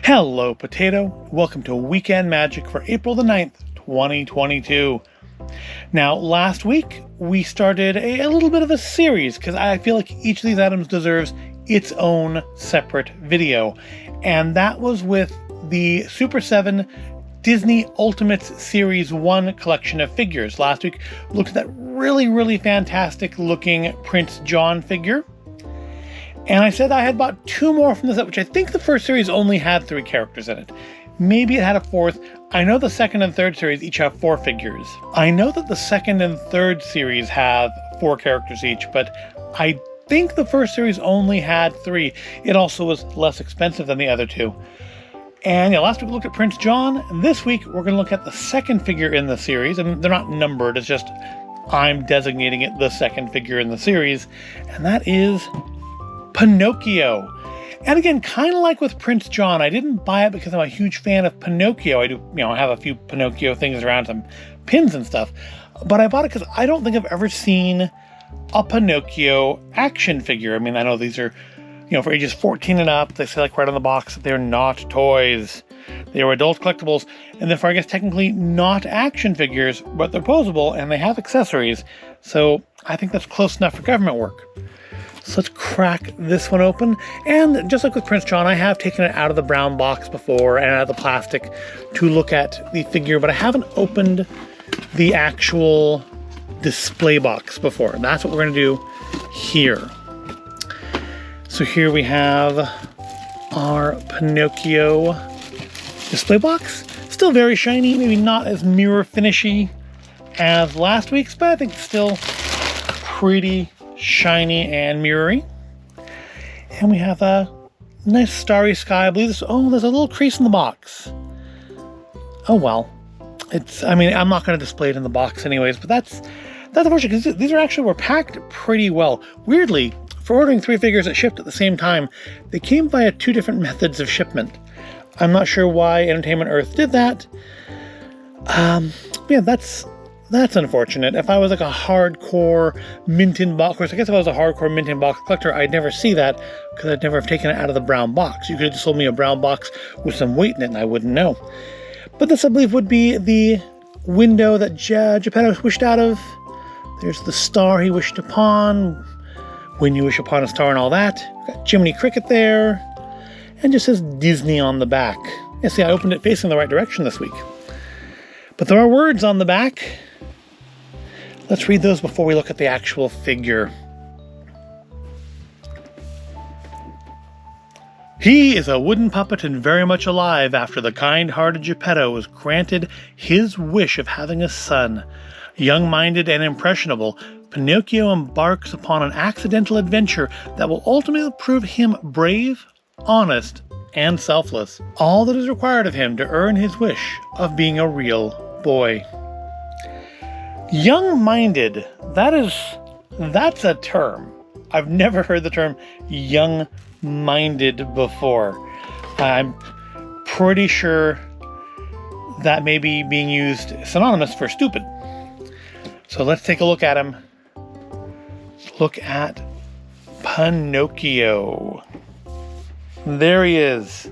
Hello, Potato. Welcome to Weekend Magic for April the 9th, 2022. Now, last week, we started a little bit of a series because I feel like each of these items deserves its own separate video. And that was with the Super7 Disney Ultimates Series 1 collection of figures. Last week, we looked at that really fantastic looking Prince John figure. And I said I had bought two more from the set, which I think the first series only had 3 characters in it. Maybe it had a 4th. I know the second and third series each have 4 figures. I know that the second and third series have 4 characters each, but I think the first series only had 3. It also was less expensive than the other 2. And yeah, last week we looked at Prince John. This week we're going to look at the second figure in the series. And they're not numbered, it's just I'm designating it the second figure in the series. And that is Pinocchio. And again, kind of like with Prince John, I didn't buy it because I'm a huge fan of Pinocchio. I do, have a few Pinocchio things around, some pins and stuff. But I bought it because I don't think I've ever seen a Pinocchio action figure. I mean, I know these are, for ages 14 and up. They say like right on the box that they're not toys. They are adult collectibles. And therefore, I guess technically not action figures, but they're posable and they have accessories. So I think that's close enough for government work. So let's crack this one open. And just like with Prince John, I have taken it out of the brown box before and out of the plastic to look at the figure, but I haven't opened the actual display box before. And that's what we're going to do here. So here we have our Pinocchio display box. Still very shiny, maybe not as mirror finishy as last week's, but I think it's still pretty shiny and mirrory. And we have a nice starry sky. I believe there's a little crease in the box. Oh well. I'm not going to display it in the box anyways, but that's unfortunate because these were packed pretty well. Weirdly, for ordering 3 figures that shipped at the same time, they came via 2 different methods of shipment. I'm not sure why Entertainment Earth did that. Yeah, that's unfortunate. If I was like a hardcore mint in box, of course, I guess if I was a hardcore mint in box collector, I'd never see that because I'd never have taken it out of the brown box. You could have just sold me a brown box with some weight in it and I wouldn't know. But this, I believe, would be the window that Geppetto wished out of. There's the star he wished upon. When you wish upon a star and all that. Got Jiminy Cricket there. And just says Disney on the back. Yeah, see, I opened it facing the right direction this week. But there are words on the back. Let's read those before we look at the actual figure. He is a wooden puppet and very much alive after the kind-hearted Geppetto was granted his wish of having a son. Young-minded and impressionable, Pinocchio embarks upon an accidental adventure that will ultimately prove him brave, honest, and selfless. All that is required of him to earn his wish of being a real boy. Young-minded, that's a term. I've never heard the term young-minded before. I'm pretty sure that may be being used synonymous for stupid. So let's take a look at him. Look at Pinocchio. There he is.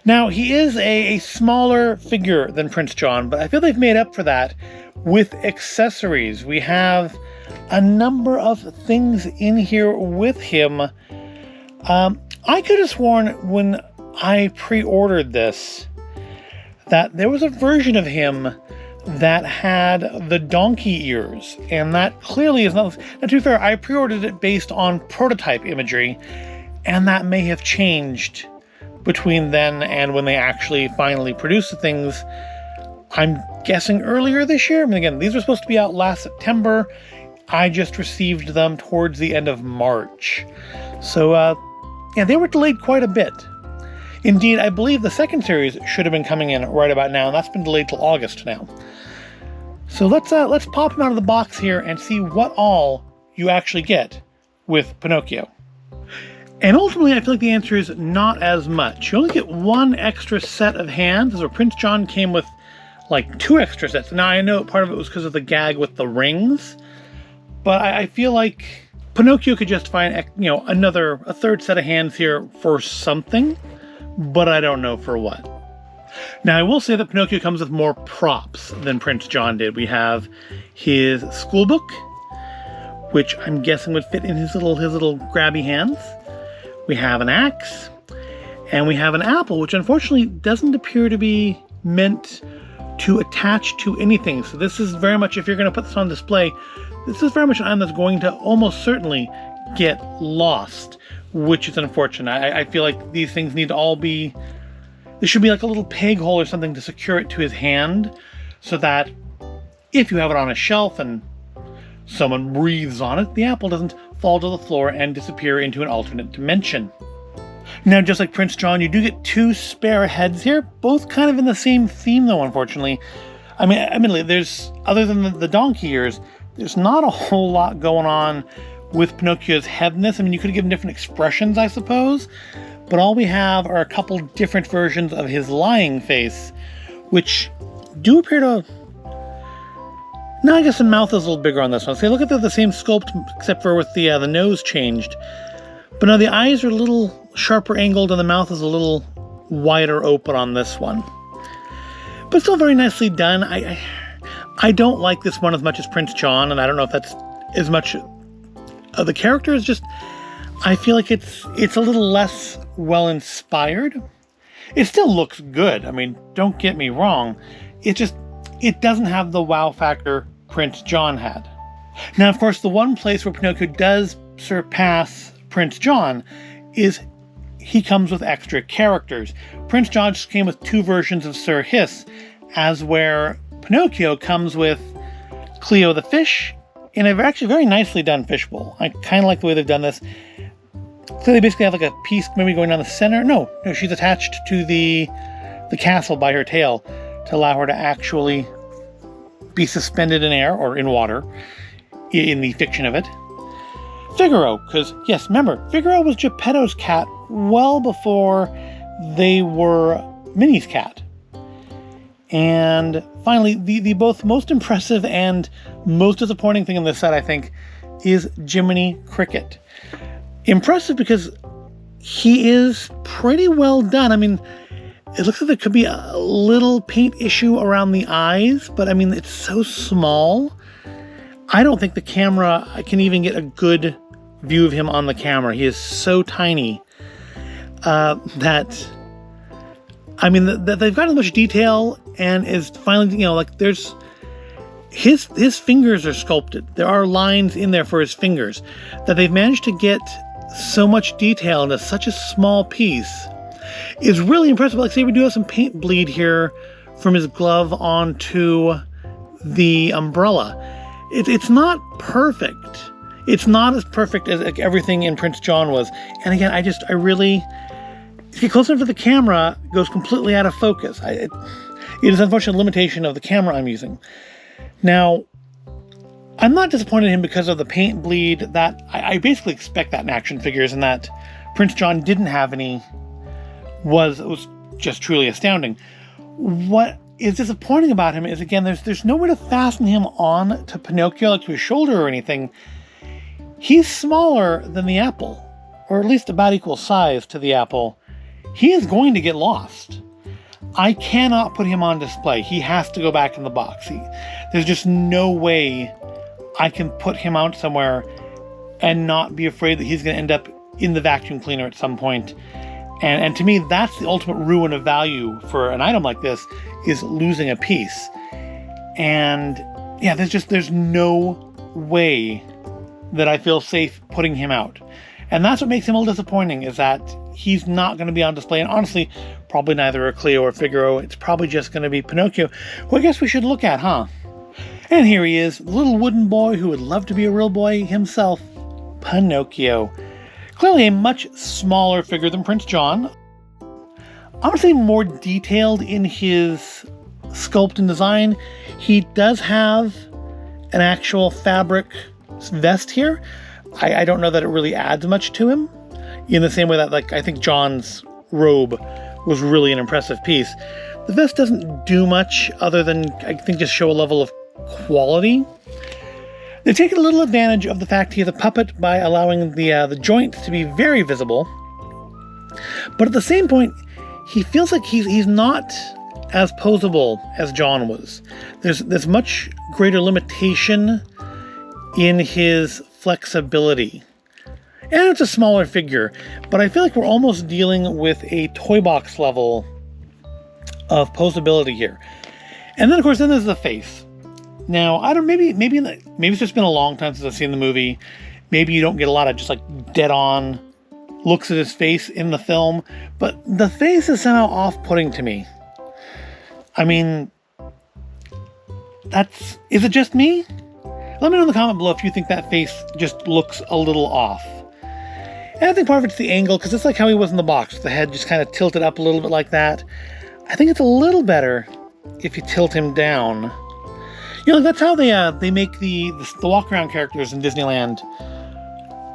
Now, he is a smaller figure than Prince John, but I feel they've made up for that with accessories. We have a number of things in here with him. I could have sworn when I pre-ordered this that there was a version of him that had the donkey ears, and that clearly is not. Now, to be fair, I pre-ordered it based on prototype imagery, and that may have changed between then and when they actually finally produced the things. I'm guessing earlier this year. I mean, again, these were supposed to be out last September. I just received them towards the end of March. So, yeah, they were delayed quite a bit. Indeed, I believe the second series should have been coming in right about now, and that's been delayed till August now. So let's pop him out of the box here and see what all you actually get with Pinocchio. And ultimately, I feel like the answer is not as much. You only get 1 extra set of hands, as Prince John came with like 2 extra sets. Now, I know part of it was because of the gag with the rings, but I feel like Pinocchio could justify a third set of hands here for something. but I don't know for what. Now, I will say that Pinocchio comes with more props than Prince John did. We have his school book, which I'm guessing would fit in his little grabby hands. We have an axe, and we have an apple, which unfortunately doesn't appear to be meant to attach to anything. So this is very much, if you're going to put this on display, this is very much an item that's going to almost certainly get lost, which is unfortunate. I feel like these things need to all be, there should be like a little peg hole or something to secure it to his hand, so that if you have it on a shelf and someone breathes on it, the apple doesn't fall to the floor and disappear into an alternate dimension. Now, just like Prince John, you do get two spare heads here, both kind of in the same theme though, unfortunately. I mean, admittedly, there's, other than the donkey ears, there's not a whole lot going on with Pinocchio's head in this. I mean, you could have given different expressions, I suppose, but all we have are a couple different versions of his lying face, which do appear to... No, I guess the mouth is a little bigger on this one. So look at the same sculpt, except for with the nose changed. But now the eyes are a little sharper angled and the mouth is a little wider open on this one. But still very nicely done. I don't like this one as much as Prince John, and I don't know if that's as much of the character. Is just, I feel like it's a little less well inspired. It still looks good. I mean, don't get me wrong. It doesn't have the wow factor Prince John had. Now, of course, the one place where Pinocchio does surpass Prince John is he comes with extra characters. Prince John just came with two versions of Sir Hiss, as where Pinocchio comes with Cleo the fish in a actually very nicely done fishbowl. I kind of like the way they've done this. So they basically have like a piece maybe going down the center. No, she's attached to the castle by her tail to allow her to actually be suspended in air or in water in the fiction of it. Figaro, because yes, remember, Figaro was Geppetto's cat well before they were Minnie's cat. And finally, the both most impressive and most disappointing thing in this set, I think, is Jiminy Cricket. Impressive because he is pretty well done. I mean, it looks like there could be a little paint issue around the eyes, but I mean, it's so small. I don't think the camera can even get a good view of him on the camera. He is so tiny that, I mean, that they've got as much detail and is finally, like there's, his fingers are sculpted. There are lines in there for his fingers that they've managed to get so much detail into such a small piece is really impressive. Like, say we do have some paint bleed here from his glove onto the umbrella. It's not perfect. It's not as perfect as like everything in Prince John was. And again, I really, to get close enough to the camera, goes completely out of focus. It is unfortunately a limitation of the camera I'm using. Now, I'm not disappointed in him because of the paint bleed. That I basically expect that in action figures, and that Prince John didn't have any was just truly astounding. What is disappointing about him is, again, there's no way to fasten him on to Pinocchio, like to his shoulder or anything. He's smaller than the apple, or at least about equal size to the apple. He is going to get lost. I cannot put him on display. He has to go back in the box. There's just no way I can put him out somewhere and not be afraid that he's going to end up in the vacuum cleaner at some point. And to me, that's the ultimate ruin of value for an item like this, is losing a piece. And yeah, there's no way that I feel safe putting him out. And that's what makes him a little disappointing, is that he's not going to be on display. And honestly, probably neither a Cleo or Figaro. It's probably just going to be Pinocchio, who I guess we should look at, huh? And here he is, the little wooden boy who would love to be a real boy himself, Pinocchio. Clearly a much smaller figure than Prince John. I would say more detailed in his sculpt and design. He does have an actual fabric vest here. I don't know that it really adds much to him, in the same way that, like, I think John's robe was really an impressive piece. The vest doesn't do much other than, I think, just show a level of quality. They take a little advantage of the fact he is a puppet by allowing the joints to be very visible. But at the same point, he feels like he's not as posable as John was. There's much greater limitation in his flexibility. And it's a smaller figure, but I feel like we're almost dealing with a toy box level of posability here. And then, of course, there's the face. Now, I don't, maybe it's just been a long time since I've seen the movie. Maybe you don't get a lot of just like dead on looks at his face in the film, but the face is somehow off-putting to me. I mean, is it just me? Let me know in the comment below if you think that face just looks a little off. And I think part of it's the angle, because it's like how he was in the box. The head just kind of tilted up a little bit like that. I think it's a little better if you tilt him down. You know, that's how they make the walk-around characters in Disneyland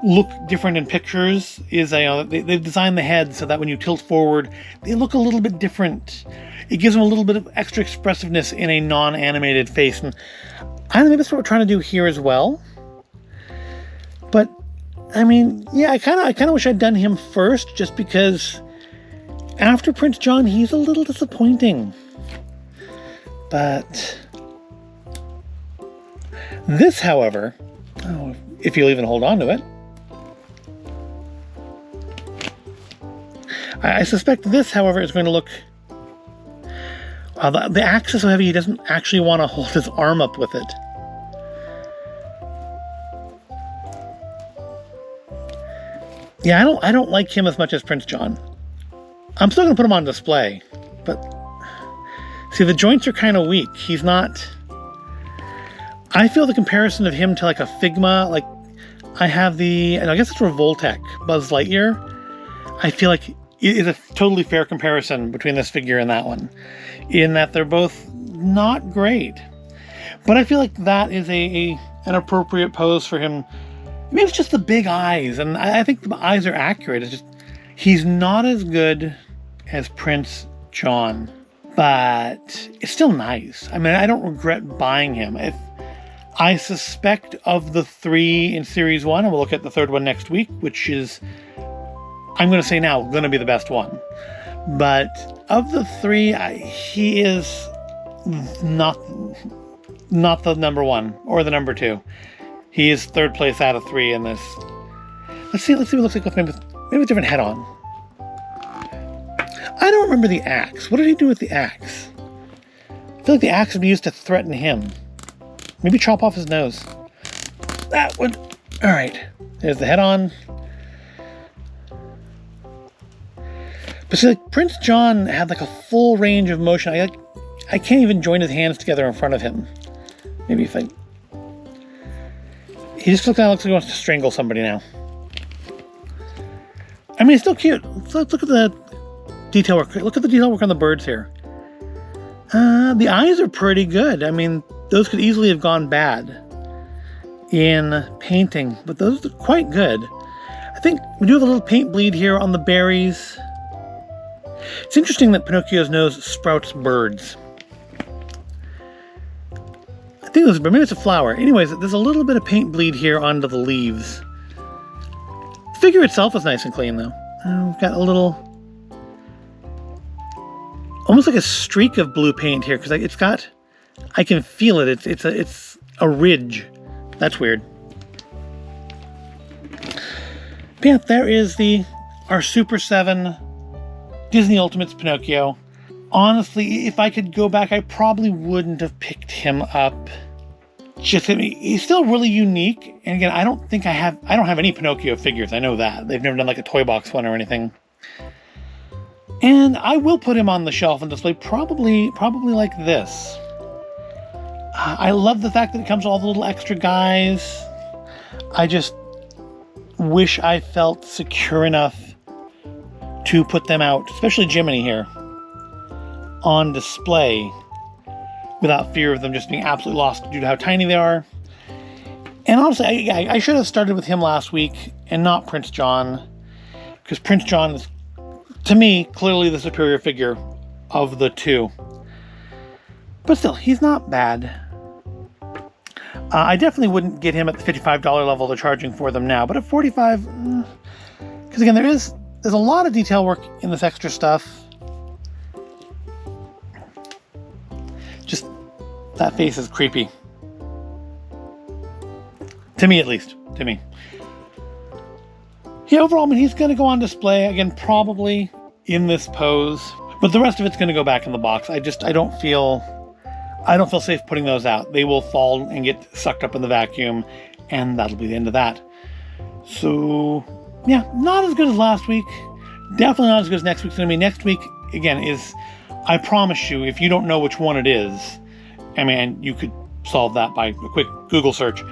look different in pictures. They've designed the head so that when you tilt forward, they look a little bit different. It gives them a little bit of extra expressiveness in a non-animated face. And I don't know, maybe that's what we're trying to do here as well. But, I mean, yeah, I kind of wish I'd done him first, just because after Prince John, he's a little disappointing. But this, however, if you'll even hold on to it, I suspect this, however, is going to look... the axe is so heavy he doesn't actually want to hold his arm up with it. Yeah, I don't like him as much as Prince John. I'm still going to put him on display, but see, the joints are kind of weak. He's not... I feel the comparison of him to like a Figma, like I have and I guess it's Revoltech, Buzz Lightyear. I feel like it is a totally fair comparison between this figure and that one, in that they're both not great. But I feel like that is an appropriate pose for him. Maybe it's just the big eyes, and I think the eyes are accurate. It's just he's not as good as Prince John, but it's still nice. I mean, I don't regret buying him. I suspect of the three in Series 1, and we'll look at the third one next week, which is, I'm going to say now, going to be the best one. But of the three, he is not the number one or the number two. He is third place out of three in this. Let's see what it looks like with maybe a different head on. I don't remember the axe. What did he do with the axe? I feel like the axe would be used to threaten him. Maybe chop off his nose. That would... Alright. There's the head on. But see, like, Prince John had like a full range of motion. I can't even join his hands together in front of him. Maybe if I... He just looks like he wants to strangle somebody now. I mean, it's still cute. Let's look at the detail work. Look at the detail work on the birds here. The eyes are pretty good. I mean, those could easily have gone bad in painting, but those are quite good. I think we do have a little paint bleed here on the berries. It's interesting that Pinocchio's nose sprouts birds. I think those, but maybe it's a flower. Anyways, there's a little bit of paint bleed here onto the leaves. The figure itself is nice and clean, though. We've got a little, almost like a streak of blue paint here, because it's got, I can feel it. It's a ridge. That's weird. But yeah, there is our Super 7 Disney Ultimates Pinocchio. Honestly, if I could go back, I probably wouldn't have picked him up. Just, I mean, he's still really unique. And again, I don't have any Pinocchio figures. I know that. They've never done like a toy box one or anything. And I will put him on the shelf and display probably like this. I love the fact that it comes with all the little extra guys. I just wish I felt secure enough to put them out, especially Jiminy here, on display without fear of them just being absolutely lost due to how tiny they are. And honestly, I should have started with him last week and not Prince John, because Prince John is, to me, clearly the superior figure of the two. But still, he's not bad. I definitely wouldn't get him at the $55 level they're charging for them now, but at $45, because again, there's a lot of detail work in this extra stuff. That face is creepy. To me, at least. To me. Yeah, overall, I mean, he's going to go on display, again, probably in this pose. But the rest of it's going to go back in the box. I don't feel safe putting those out. They will fall and get sucked up in the vacuum, and that'll be the end of that. So, yeah, not as good as last week. Definitely not as good as next week's going to be. Next week, again, I promise you, if you don't know which one it is, I mean, you could solve that by a quick Google search.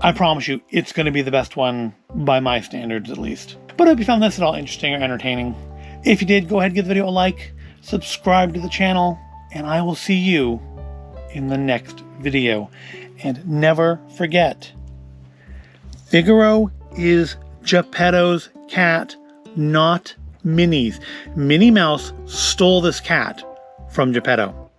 I promise you, it's going to be the best one by my standards, at least. But I hope you found this at all interesting or entertaining. If you did, go ahead and give the video a like, subscribe to the channel, and I will see you in the next video. And never forget, Figaro is Geppetto's cat, not Minnie's. Minnie Mouse stole this cat from Geppetto.